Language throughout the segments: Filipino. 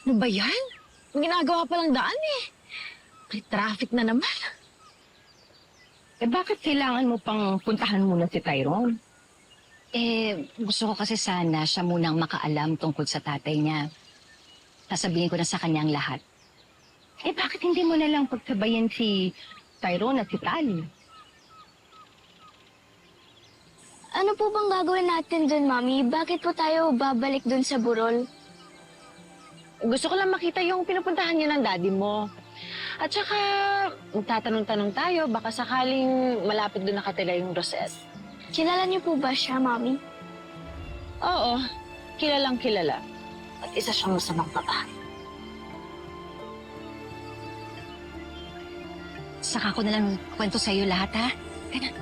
Ano ba yan? Ginagawa pa lang daan eh. May traffic na naman. Eh bakit kailangan mo pang puntahan muna si Tyrone? Gusto ko kasi sana siya munang makaalam tungkol sa tatay niya. Sasabihin ko na sa kanya ang lahat. Eh bakit hindi mo na lang pagsabayan si Tyrone at si Tali? Ano po bang gagawin natin dun, Mami? Bakit po tayo babalik dun sa burol? Gusto ko lang makita yung pinupuntahan niya ng daddy mo. At saka, tatanong-tanong tayo, baka sakaling malapit doon nakatira yung Rosette. Kilala niyo po ba siya, Mami? Oo, kilalang kilala. At isa siyang masamang babae. Saka ko na lang kwento sa'yo lahat, ha? Kaya na.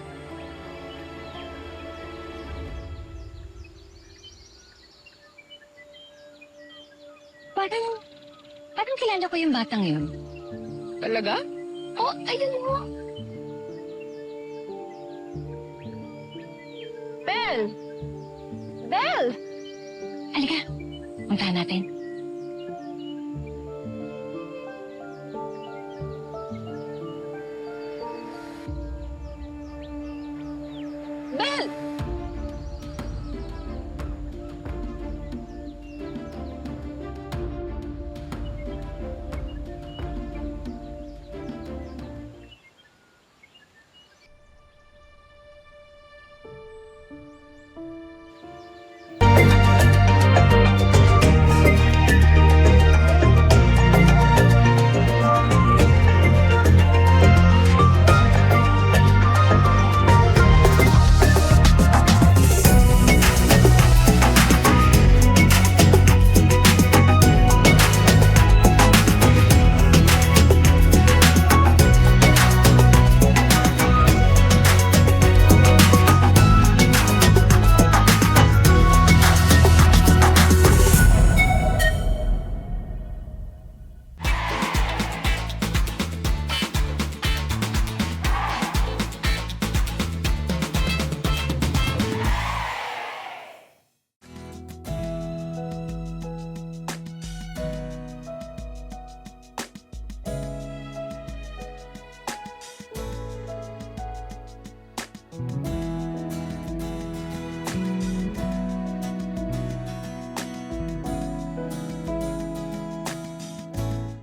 Parang kilala ko yung batang yun. Talaga? Oh, ayun mo. Belle! Belle! Halika, puntahan natin. Belle!